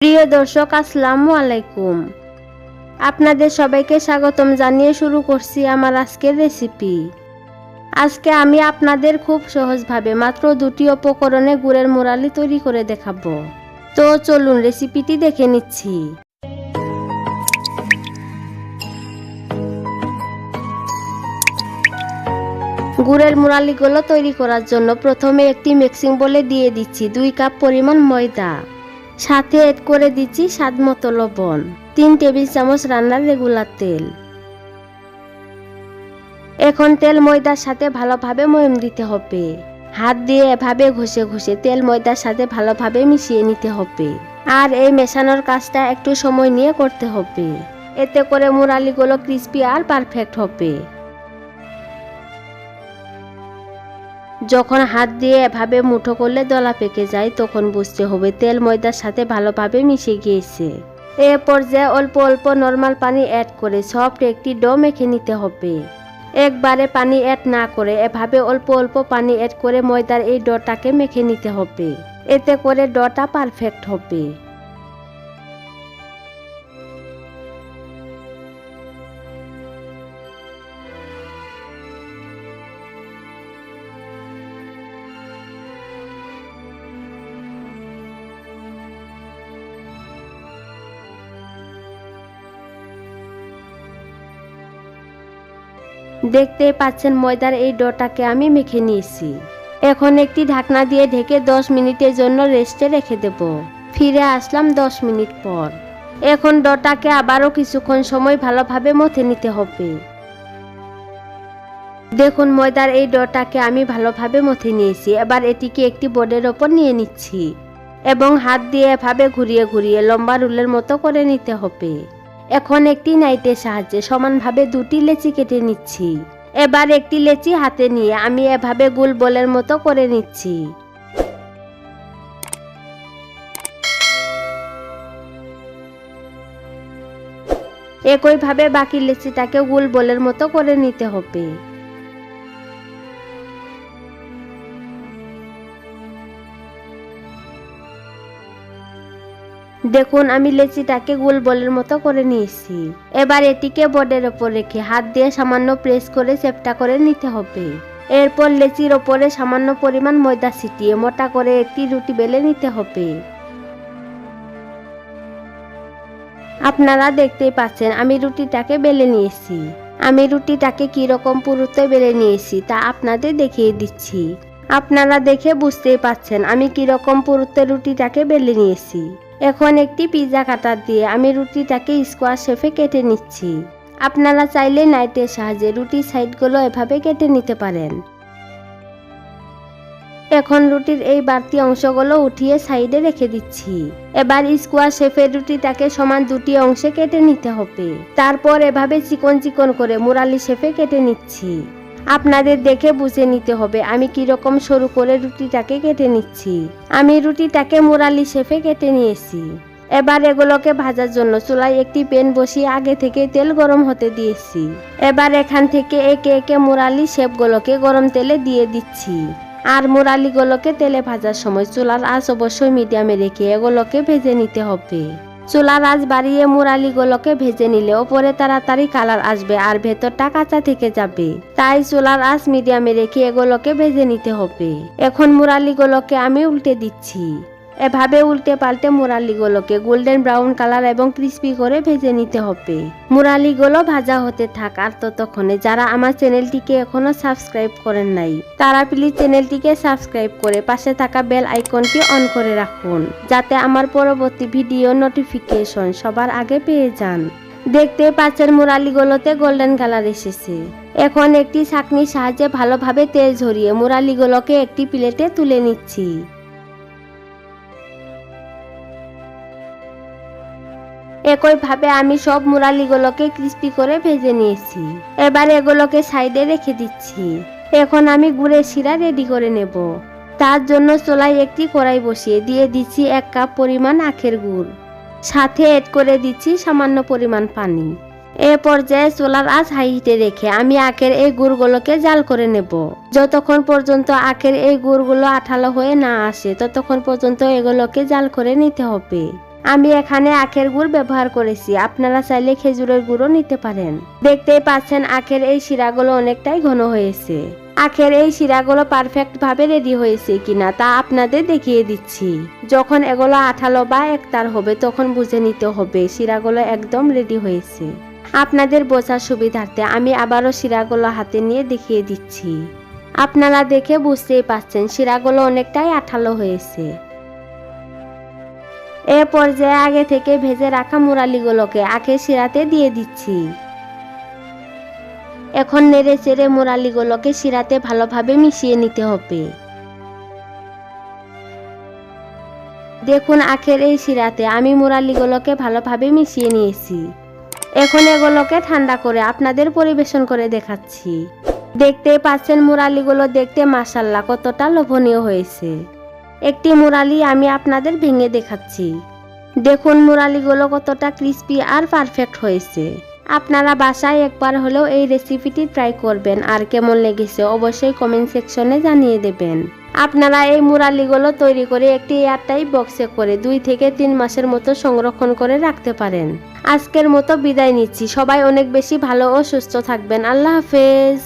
প্রিয় দর্শক, আসসালামু আলাইকুম। আপনাদের সবাইকে স্বাগতম জানিয়ে শুরু করছি আমার আজকের রেসিপি। আজকে আমি আপনাদের খুব সহজভাবে মাত্র 2টি উপকরণে গুড়ের মুরালি তৈরি করে দেখাবো। তো চলুন রেসিপিটি দেখে নিচ্ছি। গুড়ের মুরালিগুলো তৈরি করার জন্য প্রথমে একটি মিক্সিং বোলে দিয়ে দিচ্ছি 2 কাপ পরিমাণ ময়দা, সাথে এড করে দিচ্ছি স্বাদমতো লবণ, 3 টেবিল চামচ রান্নার রেগুলার তেল। এখন তেল ময়দার সাথে ভালোভাবে ময়ম দিতে হবে। হাত দিয়ে এভাবে ঘষে ঘষে তেল ময়দার সাথে ভালোভাবে মিশিয়ে নিতে হবে। আর এই মেশানোর কাজটা একটু সময় নিয়ে করতে হবে, এতে করে মুরালিগুলো ক্রিস্পি আর পারফেক্ট হবে। যখন হাত দিয়ে এভাবে মুঠো করলে দলা পেকে যায়, তখন বুঝতে হবে তেল ময়দার সাথে ভালোভাবে মিশে গিয়েছে। এ পর্যায়ে অল্প অল্প নরমাল পানি অ্যাড করে সফট একটি ডো মেখে নিতে হবে। একবারে পানি অ্যাড না করে এভাবে অল্প অল্প পানি অ্যাড করে ময়দার এই ডোটাকে মেখে নিতে হবে, এতে করে ডোটা পারফেক্ট হবে। দেখতেই পাচ্ছেন ময়দার এই ডোটাকে আমি মেখে নিয়েছি। এখন একটি ঢাকনা দিয়ে ঢেকে 10 মিনিটের জন্য রেস্টে রেখে দেব। ফিরে আসলাম 10 মিনিট পর। এখন ডোটাকে আবারও কিছুক্ষণ সময় ভালোভাবে মথে নিতে হবে। দেখুন ময়দার এই ডোটাকে আমি ভালোভাবে মথে নিয়েছি। এবার এটিকে একটি বোর্ডের ওপর নিয়ে নিচ্ছি এবং হাত দিয়ে এভাবে ঘুরিয়ে ঘুরিয়ে লম্বা রুলের মতো করে নিতে হবে। এখন একটি নাইটের সাহায্যে সমানভাবে 2টি লেচি কেটে নিচ্ছি। এবার একটি লেচি হাতে নিয়ে আমি এভাবে গোল বলের মতো করে নিচ্ছি। একইভাবে বাকি লেচিটাকে গোল বলের মতো করে নিতে হবে। দেখুন আমি লেচিটাকে গোল বলের মতো করে নিয়েছি। এবার এটিকে বোর্ডের ওপর রেখে হাত দিয়ে সামান্য প্রেস করে চেপটা করে নিতে হবে। এরপর লেচির ওপরে সামান্য পরিমাণ ময়দা ছিটিয়ে মোটা করে একটি রুটি বেলে নিতে হবে। আপনারা দেখতেই পাচ্ছেন আমি রুটিটাকে বেলে নিয়েছি। আমি রুটিটাকে কিরকম পুরুত্বে বেলে নিয়েছি তা আপনাদের দেখিয়ে দিচ্ছি। আপনারা দেখে বুঝতেই পাচ্ছেন আমি কিরকম পুরুত্বে রুটিটাকে বেলে নিয়েছি। এখন একটি পিৎজা কাটার দিয়ে আমি রুটিটাকে স্কোয়ার শেপে কেটে নিচ্ছি। আপনারা চাইলে নাইটের সাহায্যে রুটির সাইডগুলো এভাবে কেটে নিতে পারেন। এখন রুটির এই বাড়তি অংশগুলো উঠিয়ে সাইডে রেখে দিচ্ছি। এবার স্কোয়ার শেপের রুটিটাকে সমান 2টি অংশে কেটে নিতে হবে। তারপর এভাবে চিকন চিকন করে মুরালি শেপে কেটে নিচ্ছি। আপনাদের দেখে বুঝে নিতে হবে আমি কিরকম সরু করে রুটিটাকে কেটে নিচ্ছি। আমি রুটিটাকে মুরালি শেপে কেটে নিয়েছি। এবার এগুলোকে ভাজার জন্য চুলায় একটি প্যান বসিয়ে আগে থেকে তেল গরম হতে দিয়েছি। এবার এখান থেকে একে একে মুরালি শেপগুলোকে গরম তেলে দিয়ে দিচ্ছি। আর মুরালিগুলোকে তেলে ভাজার সময় চুলার আঁচ অবশ্যই মিডিয়ামে রেখে এগুলোকে ভেজে নিতে হবে। চুলার আঁচ বাড়িয়ে মুরালিগুলোকে ভেজে নিলে ওপরে তাড়াতাড়ি কালার আসবে আর ভেতরটা কাঁচা থেকে যাবে। তাই চুলার আঁচ মিডিয়ামে রেখে এগুলোকে ভেজে নিতে হবে। এখন মুরালিগুলোকে আমি উল্টে দিচ্ছি। এভাবে উল্টে পাল্টে মুরালিগুলোকে গোল্ডেন ব্রাউন কালার এবং ক্রিস্পি করে ভেজে নিতে হবে। মুরালিগুলো ভাজা হতে থাক। আর ততক্ষণে যারা আমার চ্যানেলটিকে এখনো সাবস্ক্রাইব করেন নাই তারা প্লিজ চ্যানেলটিকে সাবস্ক্রাইব করে পাশে থাকা বেল আইকনটি অন করে রাখুন, যাতে আমার পরবর্তী ভিডিও নোটিফিকেশন সবার আগে পেয়ে যান। দেখতে পাচ্ছেন মুরালিগুলোতে গোল্ডেন কালার এসেছে। এখন একটি ছাঁকনির সাহায্যে ভালোভাবে তেল ঝরিয়ে মুরালিগুলোকে একটি প্লেটে তুলে নিচ্ছি। একইভাবে আমি সব মুরালিগুলোকে ক্রিস্পি করে ভেজে নিয়েছি। এবার এগুলোকে সাইডে রেখে দিচ্ছি। এখন আমি গুড়ের শিরা রেডি করে নেব। তার জন্য চুলায় একটি কড়াই বসিয়ে দিয়ে দিচ্ছি 1 কাপ পরিমাণ আখের গুড়, সাথে এড করে দিচ্ছি সামান্য পরিমাণ পানি। এ পর্যায়ে চুলার আঁচ হাই হিটে রেখে আমি আখের এই গুড়গুলোকে জাল করে নেব। যতক্ষণ পর্যন্ত আখের এই গুড়গুলো আঠালো হয়ে না আসে ততক্ষণ পর্যন্ত এগুলোকে জাল করে নিতে হবে। আমি এখানে আখের গুড় ব্যবহার করেছি, আপনারা চাইলে খেজুরের গুড়ও নিতে পারেন। দেখতেই পাচ্ছেন আখের এই শিরাগুলো অনেকটাই ঘন হয়েছে। আখের এই শিরাগুলো পারফেক্ট ভাবে রেডি হয়েছে কিনা তা আপনাদের দেখিয়ে দিচ্ছি। যখন এগুলো আঠালো বা একতার হবে তখন বুঝে নিতে হবে শিরাগুলো একদম রেডি হয়েছে। আপনাদের বোঝার সুবিধার্থে আমি আবারও শিরাগুলো হাতে নিয়ে দেখিয়ে দিচ্ছি। আপনারা দেখে বুঝতেই পারছেন শিরাগুলো অনেকটাই আঠালো হয়েছে। এ পর্যায়ে আগে থেকে ভেজে রাখা মুরালিগুলোকে আখের শিরাতে দিয়ে দিচ্ছি। এখন নেড়ে চেড়ে মুরালিগুলোকে শিরাতে ভালোভাবে মিশিয়ে নিতে হবে। দেখুন আখের এই শিরাতে আমি মুরালিগুলোকে ভালোভাবে মিশিয়ে নিয়েছি। এখন এগুলোকে ঠান্ডা করে আপনাদের পরিবেশন করে দেখাচ্ছি। দেখতেই পাচ্ছেন মুরালিগুলো দেখতে মাশাআল্লাহ কতটা লোভনীয় হয়েছে। একটি মুরালি আমি আপনাদের ভেঙে দেখাচ্ছি। দেখুন মুরালিগুলো কতটা ক্রিস্পি আর পারফেক্ট হয়েছে। আপনারা বাসায় একবার হলেও এই রেসিপিটি ট্রাই করবেন আর কেমন লেগেছে অবশ্যই কমেন্ট সেকশনে জানিয়ে দেবেন। আপনারা এই মুরালিগুলো তৈরি করে একটি এয়ারটাইট বক্সে করে 2 থেকে 3 মাসের মতো সংরক্ষণ করে রাখতে পারেন। আজকের মতো বিদায় নিচ্ছি। সবাই অনেক বেশি ভালো ও সুস্থ থাকবেন। আল্লাহ হাফেজ।